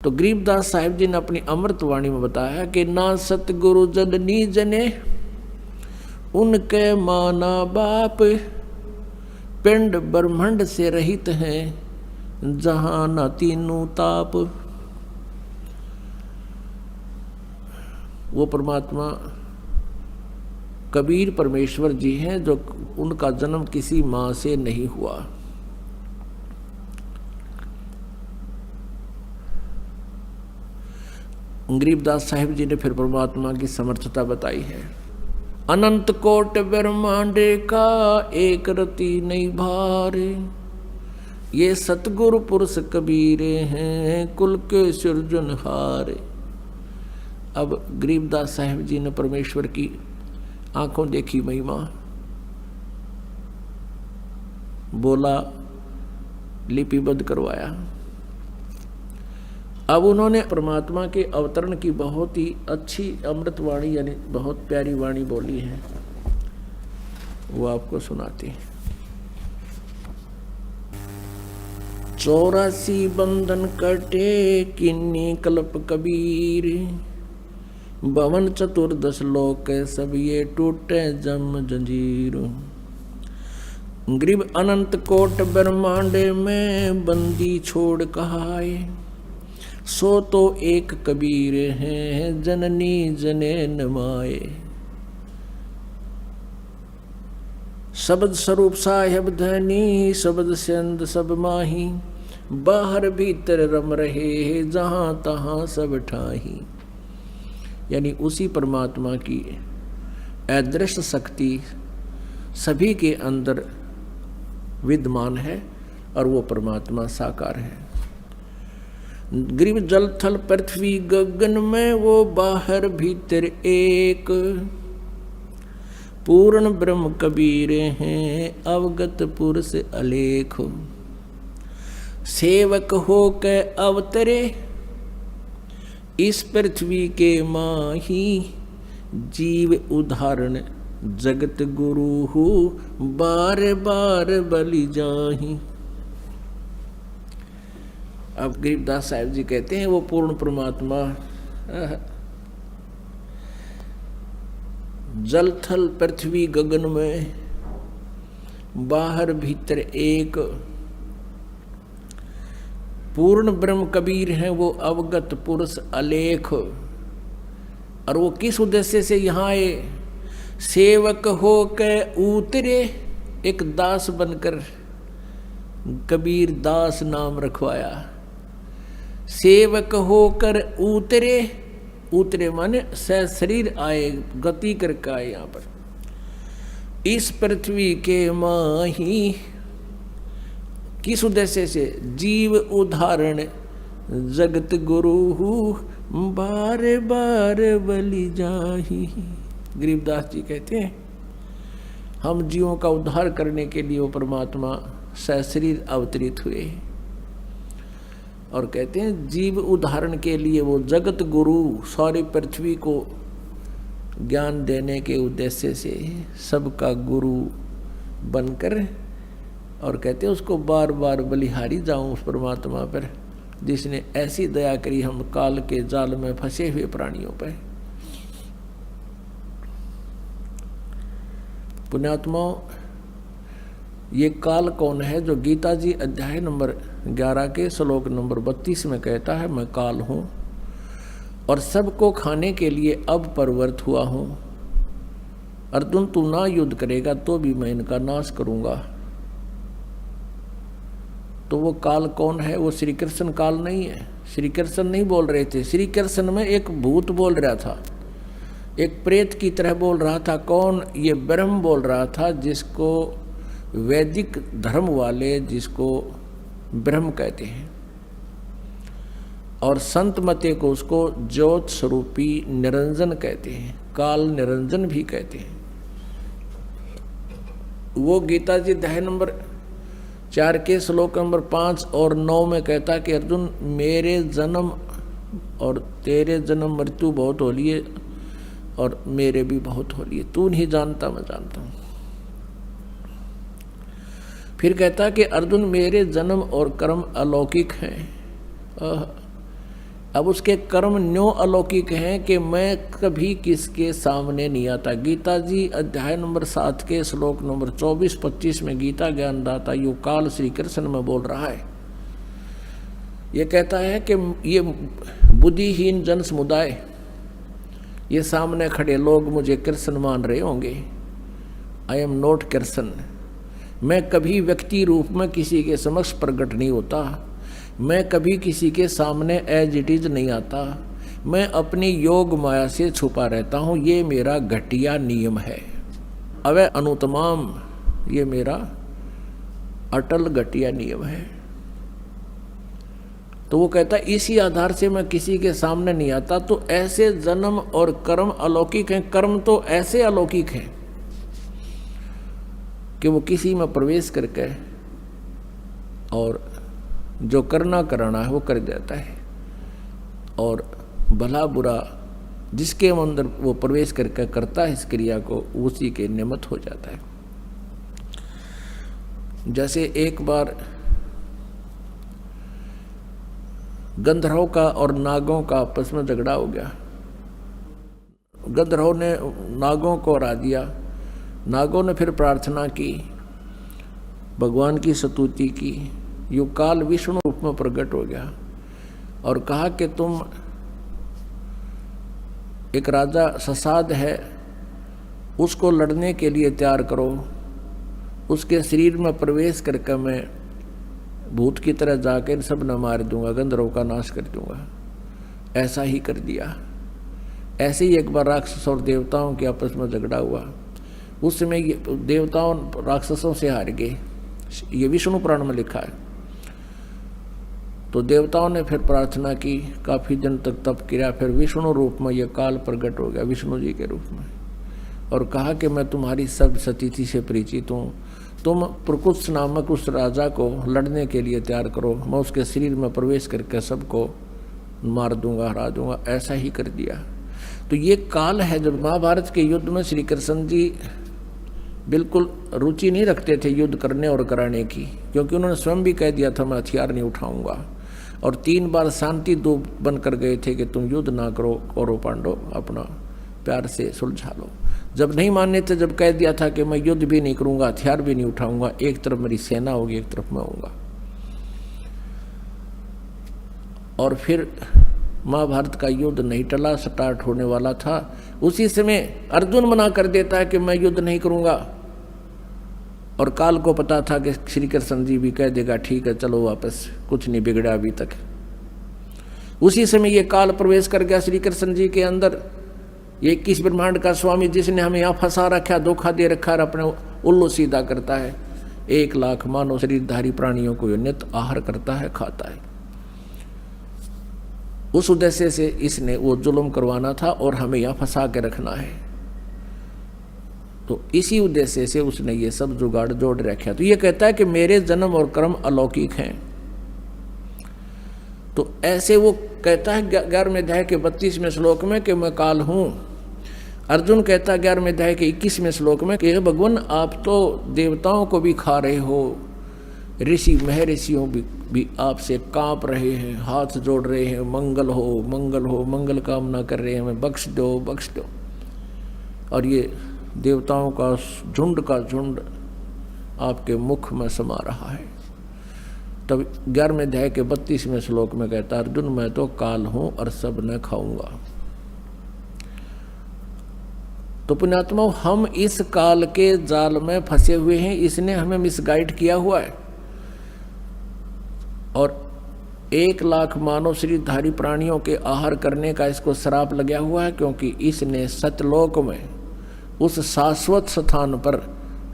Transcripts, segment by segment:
तो गरीबदास साहिब जी ने अपनी अमृतवाणी में बताया कि ना सतगुरु जननी जने उनके माना बाप, पिंड ब्रह्मांड से रहित हैं जहां न तीनों ताप। वो परमात्मा कबीर परमेश्वर जी हैं जो उनका जन्म किसी माँ से नहीं हुआ। गरीबदास साहिब जी ने फिर परमात्मा की समर्थता बताई है। अनंत कोट ब्रह्मांडे का एक रति नहीं भारे, ये सतगुरु पुरुष कबीरे हैं कुल के सृजनहारे। अब गरीबदास साहिब जी ने परमेश्वर की आंखों देखी महिमा, बोला, लिपिबद्ध करवाया। अब उन्होंने परमात्मा के अवतरण की बहुत ही अच्छी अमृतवाणी यानी बहुत प्यारी वाणी बोली है, वो आपको सुनाती है। 84 बंधन कटे किन्नी कल्प कबीर, भवन चतुर्दश लोक सब ये टूटे जम जंजीर। गरीब अनंत कोट ब्रह्मांडे में बंदी छोड़ कहाए, सो तो एक कबीर हैं जननी जने नमाए। शब्द स्वरूप साहेब धनी शब्द सेंद सब माही, बाहर भीतर रम रहे जहां तहां सब ठाही। यानी उसी परमात्मा की अदृश्य शक्ति सभी के अंदर विद्यमान है और वो परमात्मा साकार है। गरीब जल थल पृथ्वी गगन में वो बाहर भीतर एक, पूर्ण ब्रह्म कबीर हैं अवगत पुरुष अलेख। सेवक हो के अवतरे इस पृथ्वी के माही, जीव उदाहरण जगत गुरु हो बार बार बलि जाही। अब गरीबदास साहिब जी कहते हैं वो पूर्ण परमात्मा जल थल पृथ्वी गगन में बाहर भीतर एक, पूर्ण ब्रह्म कबीर हैं वो अवगत पुरुष अलेख। और वो किस उद्देश्य से यहाँ आए? सेवक हो के उतरे, एक दास बनकर कबीर दास नाम रखवाया। सेवक होकर उतरे, उतरे माने शरीर आए, गति करके आए यहाँ पर इस पृथ्वी के माही। किस उद्देश्य से? जीव उदाहरण जगत गुरु बार बार बलि जाही। गरीबदास जी कहते हैं हम जीवों का उद्धार करने के लिए वो परमात्मा सशरीर अवतरित हुए और कहते हैं जीव उदाहरण के लिए वो जगत गुरु सारी पृथ्वी को ज्ञान देने के उद्देश्य से सबका गुरु बनकर, और कहते हैं उसको बार बार बलिहारी जाऊं उस परमात्मा पर जिसने ऐसी दया करी हम काल के जाल में फंसे हुए प्राणियों पर। पुण्यात्माओं, ये काल कौन है जो गीता जी अध्याय नंबर 11 के श्लोक नंबर 32 में कहता है मैं काल हूँ और सबको खाने के लिए अब प्रवृत्त हुआ हूँ। अर्जुन तू ना युद्ध करेगा तो भी मैं इनका नाश करूँगा। तो वो काल कौन है? वो श्री कृष्ण काल नहीं है। श्री कृष्ण नहीं बोल रहे थे, श्री कृष्ण में एक भूत बोल रहा था, एक प्रेत की तरह बोल रहा था। कौन? ये ब्रह्म बोल रहा था जिसको वैदिक धर्म वाले जिसको ब्रह्म कहते हैं, और संत मते को उसको ज्योत स्वरूपी निरंजन कहते हैं, काल निरंजन भी कहते हैं। वो गीता जी अध्याय नंबर 4 के श्लोक नंबर 5 और 9 में कहता कि अर्जुन मेरे जन्म और तेरे जन्म मृत्यु बहुत हो लिए और मेरे भी बहुत हो लिए, तू नहीं जानता मैं जानता हूँ। फिर कहता कि अर्जुन मेरे जन्म और कर्म अलौकिक हैं, अब उसके कर्म न्यों अलौकिक हैं कि मैं कभी किसके सामने नहीं आता। गीता जी अध्याय नंबर 7 के श्लोक नंबर 24-25 में गीता ज्ञानदाता युग काल श्री कृष्ण में बोल रहा है। ये कहता है कि ये बुद्धिहीन जन समुदाय, ये सामने खड़े लोग मुझे कृष्ण मान रहे होंगे। I am not Krishna. मैं कभी व्यक्ति रूप में किसी के समक्ष प्रकट नहीं होता। मैं कभी किसी के सामने एज इट इज नहीं आता। मैं अपनी योग माया से छुपा रहता हूँ। ये मेरा घटिया नियम है। अवय अनुतमाम, ये मेरा अटल घटिया नियम है। तो वो कहता है इसी आधार से मैं किसी के सामने नहीं आता। तो ऐसे जन्म और कर्म अलौकिक हैं। कर्म तो ऐसे अलौकिक हैं कि वो किसी में प्रवेश करके और जो करना कराना है वो कर देता है, और भला बुरा जिसके अंदर वो प्रवेश करके करता है इस क्रिया को, उसी के निमित्त हो जाता है। जैसे एक बार गंधर्वों का और नागों का आपस में झगड़ा हो गया। गंधर्वों ने नागों को हरा दिया। नागों ने फिर प्रार्थना की, भगवान की स्तुति की। युग काल विष्णु रूप में प्रकट हो गया और कहा कि तुम, एक राजा ससाद है, उसको लड़ने के लिए तैयार करो। उसके शरीर में प्रवेश करके मैं भूत की तरह जाकर इन सब न मार दूंगा, गंधर्वों का नाश कर दूंगा। ऐसा ही कर दिया। ऐसे ही एक बार राक्षस और देवताओं के आपस में झगड़ा हुआ। उस समय देवताओं राक्षसों से हार गए। ये विष्णु पुराण में लिखा है। तो देवताओं ने फिर प्रार्थना की, काफी दिन तक तप किया। फिर विष्णु रूप में यह काल प्रकट हो गया, विष्णु जी के रूप में, और कहा कि मैं तुम्हारी सब स्थिति से परिचित हूँ। तुम प्रकुत्स नामक उस राजा को लड़ने के लिए तैयार करो। मैं उसके शरीर में प्रवेश करके सबको मार दूंगा, हरा दूंगा। ऐसा ही कर दिया। तो ये काल है जब महाभारत के युद्ध में श्री कृष्ण जी बिल्कुल रुचि नहीं रखते थे युद्ध करने और कराने की, क्योंकि उन्होंने स्वयं भी कह दिया था मैं हथियार नहीं उठाऊंगा। और 3 बार शांति दूत बनकर गए थे कि तुम युद्ध ना करो, कौरव पांडव अपना प्यार से सुलझा लो। जब नहीं मानने थे, जब कह दिया था कि मैं युद्ध भी नहीं करूंगा, हथियार भी नहीं उठाऊंगा, एक तरफ मेरी सेना होगी, एक तरफ मैं होऊंगा। और फिर महाभारत का युद्ध नहीं टला, स्टार्ट होने वाला था। उसी समय अर्जुन मना कर देता है कि मैं युद्ध नहीं करूंगा, और काल को पता था कि श्री कृष्ण जी भी कह देगा ठीक है चलो वापस, कुछ नहीं बिगड़ा अभी तक। उसी समय ये काल प्रवेश कर गया श्री कृष्ण जी के अंदर। ये 21 ब्रह्मांड का स्वामी जिसने हमें यहाँ फंसा रखा, धोखा दे रखा है, अपने उल्लू सीधा करता है। 1 लाख मानव शरीरधारी प्राणियों को ये नित्य आहार करता है, खाता है। उस उद्देश्य से इसने वो जुल्म करवाना था और हमें यहाँ फंसा के रखना है। तो इसी उद्देश्य से उसने ये सब जुगाड़ जोड़ रखा। तो ये कहता है कि मेरे जन्म और कर्म अलौकिक हैं। तो ऐसे वो कहता है 11वें अध्याय के 32वें श्लोक में कि मैं काल हूँ। अर्जुन कहता है 11वें अध्याय के 21वें श्लोक में कि भगवान आप तो देवताओं को भी खा रहे हो, ऋषि महर्षियों भी आपसे कांप रहे हैं, हाथ जोड़ रहे हैं, मंगल हो मंगल हो, मंगल कामना कर रहे हैं, हमें बख्श दो बख्श दो। और ये देवताओं का झुंड का झुंड आपके मुख में समा रहा है। तब 11वें अध्याय के 32वें श्लोक में कहता अर्जुन मैं तो काल हूं और सब न खाऊंगा। तो पुण्यात्मा हम इस काल के जाल में फंसे हुए हैं, इसने हमें मिसगाइड किया हुआ है। और 1 लाख मानव शरीरधारी प्राणियों के आहार करने का इसको श्राप लगा हुआ है, क्योंकि इसने सतलोक में उस शाश्वत स्थान पर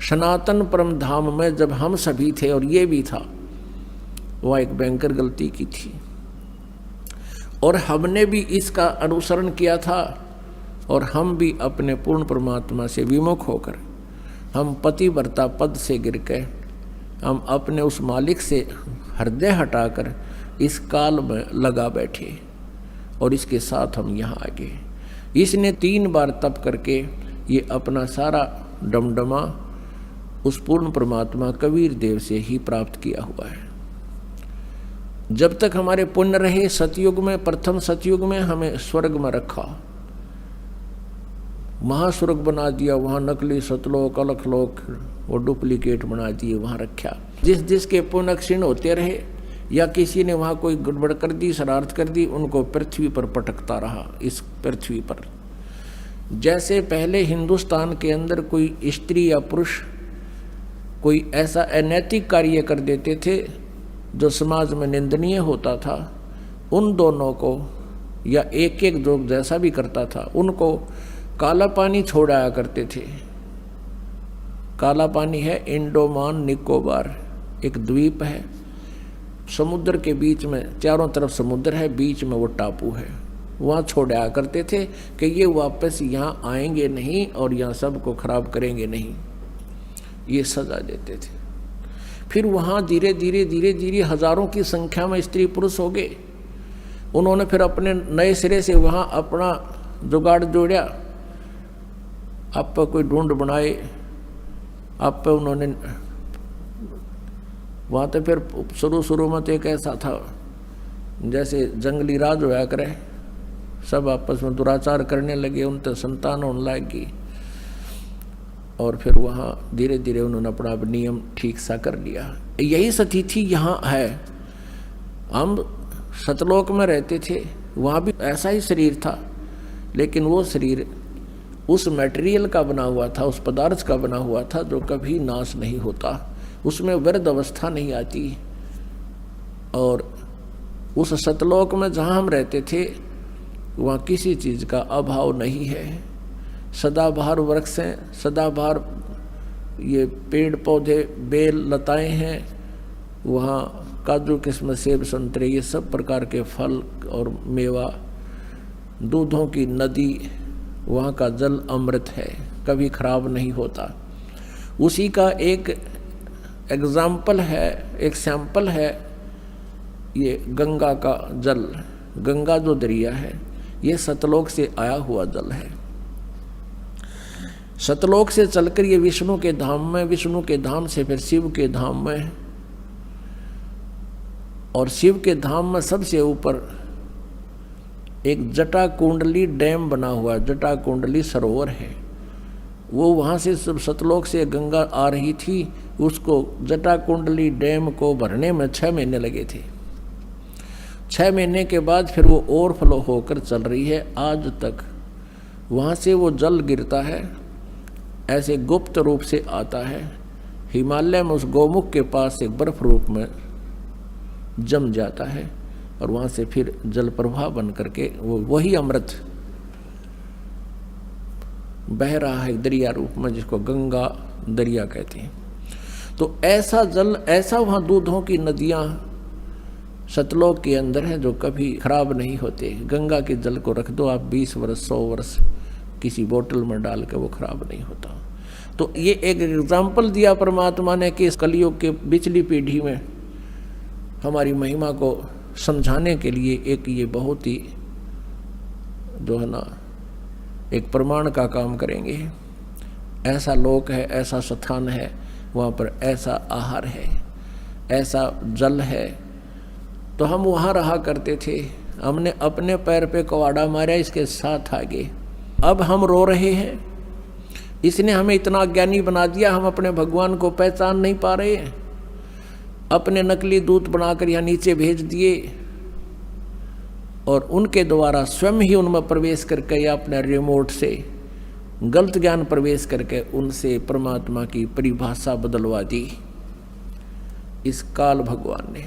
सनातन परम धाम में जब हम सभी थे और ये भी था, वह एक भयंकर गलती की थी। और हमने भी इसका अनुसरण किया था, और हम भी अपने पूर्ण परमात्मा से विमुख होकर हम पतिव्रता पद से गिर के हम अपने उस मालिक से हृदय हटाकर इस काल में लगा बैठे, और इसके साथ हम यहाँ आ गए। इसने 3 बार तप करके ये अपना सारा डमडमा उस पूर्ण परमात्मा कबीर देव से ही प्राप्त किया हुआ है। जब तक हमारे पुण्य रहे, सतयुग में, प्रथम सतयुग में हमें स्वर्ग में रखा, महास्वर्ग बना दिया, वहाँ नकली सतलोक अलखलोक वो डुप्लीकेट बना दिए, वहाँ रखा। जिसके पुण्य क्षीण होते रहे या किसी ने वहाँ कोई गड़बड़ कर दी, शरारत कर दी, उनको पृथ्वी पर पटकता रहा। इस पृथ्वी पर जैसे पहले हिंदुस्तान के अंदर कोई स्त्री या पुरुष कोई ऐसा अनैतिक कार्य कर देते थे जो समाज में निंदनीय होता था, उन दोनों को या एक एक जो जैसा भी करता था उनको काला पानी छोड़ाया करते थे। काला पानी है इंडोमान निकोबार, एक द्वीप है, समुद्र के बीच में, चारों तरफ समुद्र है, बीच में वो टापू है, वहाँ छोड़ाया करते थे कि ये वापस यहाँ आएंगे नहीं और यहाँ सबको खराब करेंगे नहीं, ये सजा देते थे। फिर वहाँ धीरे धीरे धीरे धीरे हजारों की संख्या में स्त्री पुरुष हो गए। उन्होंने फिर अपने नए सिरे से वहाँ अपना जुगाड़ जोड़ा, आप पर कोई ढूंढ बनाए, आप पे उन्होंने वहाँ तो फिर शुरू में तो एक ऐसा था जैसे जंगली राज होया करे, सब आपस में दुराचार करने लगे, उनसे संतान होने लगी और फिर वहाँ धीरे धीरे उन्होंने अपना नियम ठीक सा कर लिया। यही स्थिति यहाँ है। हम सतलोक में रहते थे, वहाँ भी ऐसा ही शरीर था, लेकिन वो शरीर उस मटेरियल का बना हुआ था, उस पदार्थ का बना हुआ था जो कभी नाश नहीं होता, उसमें वृद्ध अवस्था नहीं आती। और उस सतलोक में जहाँ हम रहते थे वहाँ किसी चीज़ का अभाव नहीं है। सदाबहार वृक्ष हैं, सदाबहार ये पेड़ पौधे बेल लताएं हैं, वहाँ काजू किस्म सेब संतरे ये सब प्रकार के फल और मेवा, दूधों की नदी, वहाँ का जल अमृत है, कभी खराब नहीं होता। उसी का एक एग्जाम्पल है, एक सैंपल है ये गंगा का जल। गंगा जो दरिया है ये सतलोक से आया हुआ जल है। सतलोक से चलकर ये विष्णु के धाम में, विष्णु के धाम से फिर शिव के धाम में, और शिव के धाम में सबसे ऊपर एक जटा कुंडली डैम बना हुआ, जटा कुंडली सरोवर है। वो वहाँ से सब सतलोक से गंगा आ रही थी, उसको जटा कुंडली डैम को भरने में 6 महीने लगे थे। 6 महीने के बाद फिर वो ओवरफ्लो होकर चल रही है आज तक। वहाँ से वो जल गिरता है, ऐसे गुप्त रूप से आता है, हिमालय में उस गौमुख के पास एक बर्फ रूप में जम जाता है और वहाँ से फिर जल प्रवाह बन करके वो वही अमृत बह रहा है दरिया रूप में, जिसको गंगा दरिया कहते हैं। तो ऐसा जल, ऐसा वहाँ दूधों की नदियाँ सतलोक के अंदर हैं जो कभी खराब नहीं होते। गंगा के जल को रख दो आप 20 वर्ष 100 वर्ष किसी बोतल में डाल के, वो खराब नहीं होता। तो ये एक एग्जाम्पल दिया परमात्मा ने कि इस कलयुग के पिछली पीढ़ी में हमारी महिमा को समझाने के लिए एक ये बहुत ही जो है ना एक प्रमाण का काम करेंगे। ऐसा लोक है, ऐसा स्थान है, वहाँ पर ऐसा आहार है, ऐसा जल है। तो हम वहाँ रहा करते थे, हमने अपने पैर पे कवाड़ा मारा, इसके साथ आगे अब हम रो रहे हैं। इसने हमें इतना ज्ञानी बना दिया, हम अपने भगवान को पहचान नहीं पा रहे हैं। अपने नकली दूत बनाकर यहाँ नीचे भेज दिए और उनके द्वारा स्वयं ही उनमें प्रवेश करके या अपने रिमोट से गलत ज्ञान प्रवेश करके उनसे परमात्मा की परिभाषा बदलवा दी इस काल भगवान ने।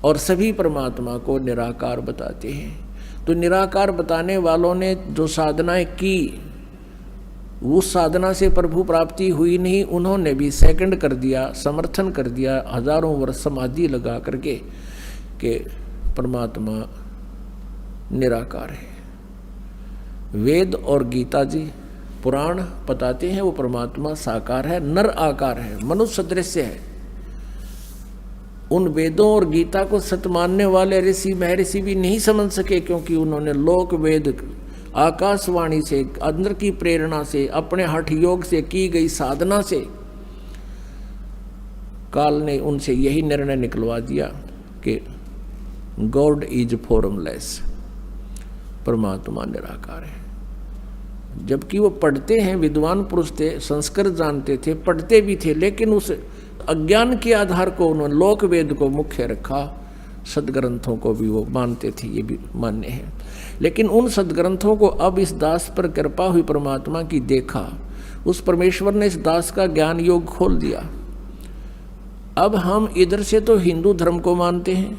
और सभी परमात्मा को निराकार बताते हैं। तो निराकार बताने वालों ने जो साधनाएं की, उस साधना से प्रभु प्राप्ति हुई नहीं, उन्होंने भी सेकंड कर दिया, समर्थन कर दिया, हजारों वर्ष समाधि लगा करके कि परमात्मा निराकार है। वेद और गीता जी पुराण बताते हैं वो परमात्मा साकार है, नर आकार है, मनुष्य सदृश है। उन वेदों और गीता को सत्य मानने वाले ऋषि महर्षि भी नहीं समझ सके, क्योंकि उन्होंने लोक वेद आकाशवाणी से, अंदर की प्रेरणा से, अपने हठ योग से की गई साधना से काल ने उनसे यही निर्णय निकलवा दिया कि गॉड इज फॉर्मलेस, परमात्मा निराकार है। जबकि वो पढ़ते हैं, विद्वान पुरुष थे, संस्कृत जानते थे, पढ़ते भी थे, लेकिन उस अज्ञान के आधार को उन्होंने लोक वेद को मुख्य रखा, सदग्रंथों को भी वो मानते थे, ये भी मान्य है। लेकिन उन सदग्रंथों को अब इस दास पर कृपा हुई परमात्मा की देखा, उस परमेश्वर ने इस दास का ज्ञान योग खोल दिया। अब हम इधर से तो हिंदू धर्म को मानते हैं,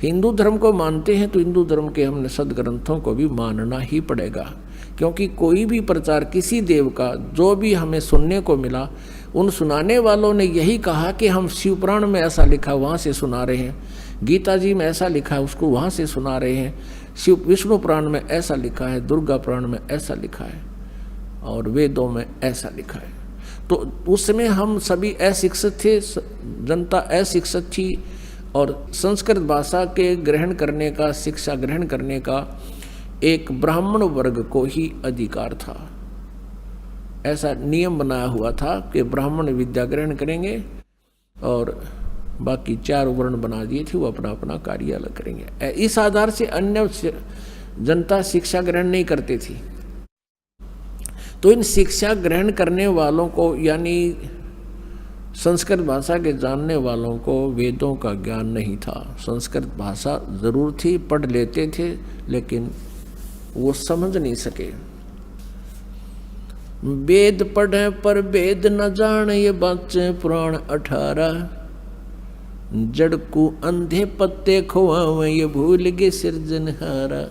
हिंदू धर्म को मानते हैं तो हिंदू धर्म के हमने सदग्रंथों को भी मानना ही पड़ेगा, क्योंकि कोई भी प्रचार किसी देव का जो भी हमें सुनने को मिला, उन सुनाने वालों ने यही कहा कि हम शिव पुराण में ऐसा लिखा वहाँ से सुना रहे हैं, गीता जी में ऐसा लिखा है उसको वहाँ से सुना रहे हैं, शिव विष्णु पुराण में ऐसा लिखा है, दुर्गा पुराण में ऐसा लिखा है, और वेदों में ऐसा लिखा है। तो उस समय हम सभी अशिक्षित थे, जनता अशिक्षित थी, और संस्कृत भाषा के ग्रहण करने का, शिक्षा ग्रहण करने का एक ब्राह्मण वर्ग को ही अधिकार था। ऐसा नियम बनाया हुआ था कि ब्राह्मण विद्या ग्रहण करेंगे और बाकी 4 वर्ण बना दिए थे, वो अपना अपना कार्य अलग करेंगे। इस आधार से अन्य जनता शिक्षा ग्रहण नहीं करती थी। तो इन शिक्षा ग्रहण करने वालों को, यानी संस्कृत भाषा के जानने वालों को वेदों का ज्ञान नहीं था। संस्कृत भाषा जरूर थी, पढ़ लेते थे, लेकिन वो समझ नहीं सके। वेद पढ़े पर वेद न जाने, ये बच्चे पुराण 18। जड़ को अंधे पत्ते खोआवे, ये भूल गए सिरजनहारा।